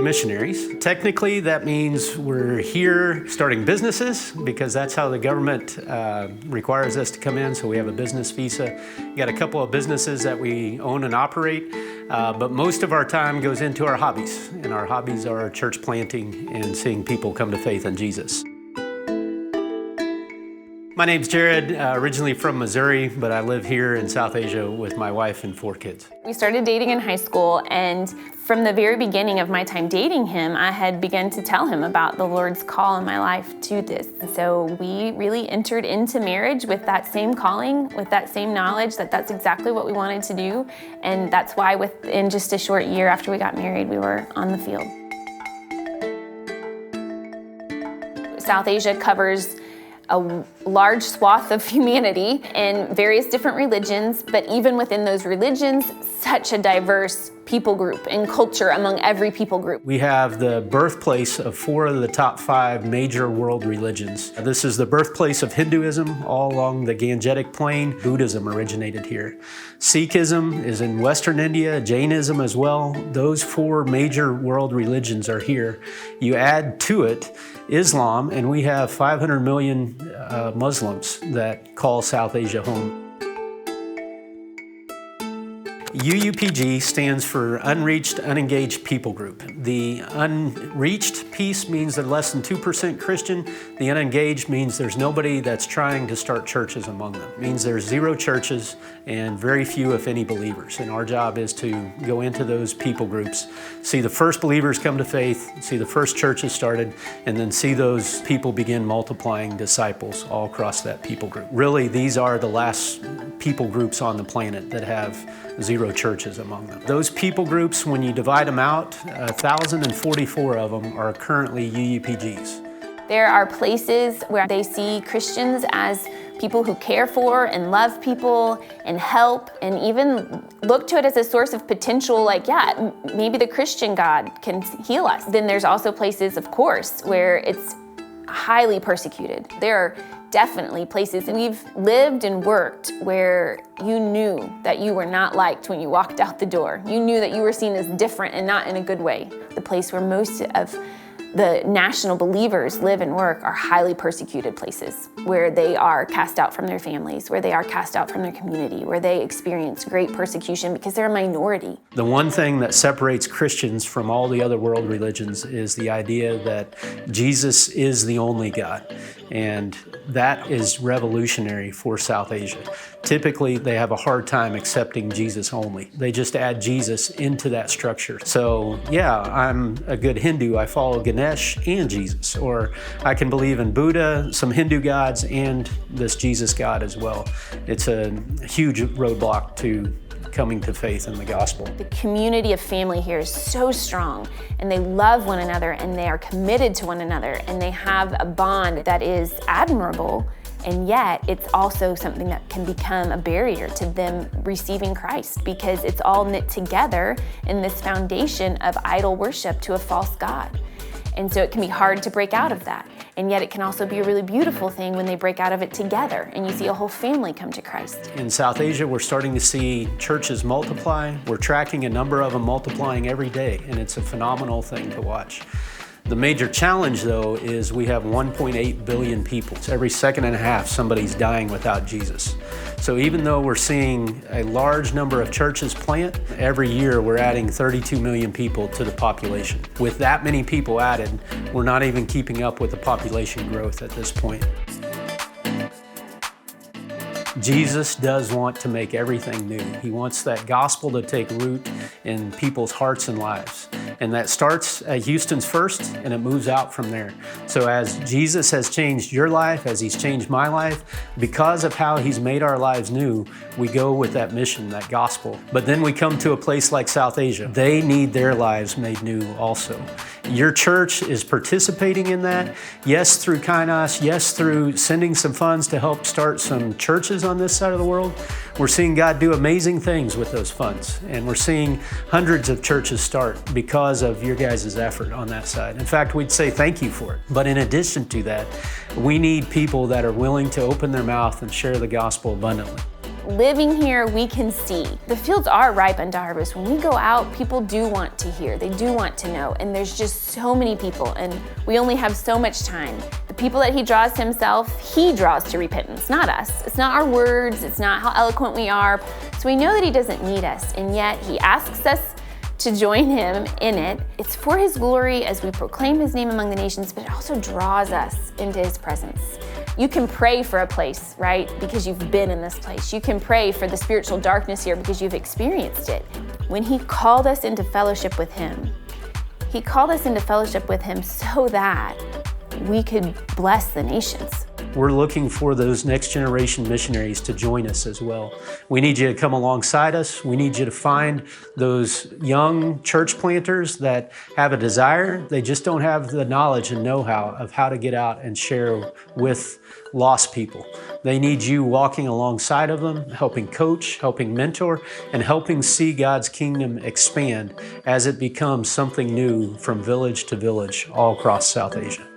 missionaries. Technically, that means we're here starting businesses because that's how the government requires us to come in, so we have a business visa. We got a couple of businesses that we own and operate, but most of our time goes into our hobbies, and our hobbies are church planting and seeing people come to faith in Jesus. My name's Jared, originally from Missouri, but I live here in South Asia with my wife and 4 kids. We started dating in high school, and from the very beginning of my time dating him, I had begun to tell him about the Lord's call in my life to this. And so we really entered into marriage with that same calling, with that same knowledge that that's exactly what we wanted to do. And that's why within just a short year after we got married, we were on the field. South Asia covers a large swath of humanity and various different religions, but even within those religions, such a diverse people group and culture among every people group. We have the birthplace of 4 of the top 5 major world religions. This is the birthplace of Hinduism all along the Gangetic Plain. Buddhism originated here. Sikhism is in Western India, Jainism as well. Those 4 major world religions are here. You add to it Islam, and we have 500 million Muslims that call South Asia home. UUPG stands for Unreached, Unengaged People Group. The unreached piece means they're less than 2% Christian. The unengaged means there's nobody that's trying to start churches among them. It means there's 0 churches and very few, if any, believers. And our job is to go into those people groups, see the first believers come to faith, see the first churches started, and then see those people begin multiplying disciples all across that people group. Really, these are the last people groups on the planet that have 0 churches among them. Those people groups, when you divide them out, 1,044 of them are currently UUPGs. There are places where they see Christians as people who care for and love people and help and even look to it as a source of potential, like, yeah, maybe the Christian God can heal us. Then there's also places, of course, where it's highly persecuted. There are definitely places, and we've lived and worked where you knew that you were not liked when you walked out the door. You knew that you were seen as different and not in a good way. The place where most of the national believers live and work are highly persecuted places, where they are cast out from their families, where they are cast out from their community, where they experience great persecution because they're a minority. The one thing that separates Christians from all the other world religions is the idea that Jesus is the only God. And that is revolutionary for South Asia. Typically, they have a hard time accepting Jesus only. They just add Jesus into that structure. So yeah, I'm a good Hindu. I follow Ganesh and Jesus. Or I can believe in Buddha, some Hindu gods, and this Jesus God as well. It's a huge roadblock to coming to faith in the gospel. The community of family here is so strong, and they love one another, and they are committed to one another, and they have a bond that is admirable, and yet it's also something that can become a barrier to them receiving Christ because it's all knit together in this foundation of idol worship to a false god. And so it can be hard to break out of that. And yet it can also be a really beautiful thing when they break out of it together and you see a whole family come to Christ. In South Asia, we're starting to see churches multiply. We're tracking a number of them multiplying every day, and it's a phenomenal thing to watch. The major challenge, though, is we have 1.8 billion people. So every second and a half, somebody's dying without Jesus. So even though we're seeing a large number of churches plant, every year we're adding 32 million people to the population. With that many people added, we're not even keeping up with the population growth at this point. Jesus does want to make everything new. He wants that gospel to take root in people's hearts and lives. And that starts at Houston's first, and it moves out from there. So as Jesus has changed your life, as He's changed my life, because of how He's made our lives new, we go with that mission, that gospel. But then we come to a place like South Asia. They need their lives made new also. Your church is participating in that. Yes, through Kainos. Yes, through sending some funds to help start some churches on this side of the world. We're seeing God do amazing things with those funds. And we're seeing hundreds of churches start because of your guys' effort on that side. In fact, we'd say thank you for it. But in addition to that, we need people that are willing to open their mouth and share the gospel abundantly. living here, we can see. The fields are ripe unto harvest. When we go out, people do want to hear, they do want to know, and there's just so many people, and we only have so much time. The people that he draws to himself, he draws to repentance, not us. It's not our words, it's not how eloquent we are. So we know that he doesn't need us, and yet he asks us to join him in it. It's for his glory as we proclaim his name among the nations, but it also draws us into his presence. You can pray for a place, right? Because you've been in this place. You can pray for the spiritual darkness here because you've experienced it. When he called us into fellowship with him, he called us into fellowship with him so that we could bless the nations. We're looking for those next generation missionaries to join us as well. We need you to come alongside us. We need you to find those young church planters that have a desire. They just don't have the knowledge and know-how of how to get out and share with lost people. They need you walking alongside of them, helping coach, helping mentor, and helping see God's kingdom expand as it becomes something new from village to village all across South Asia.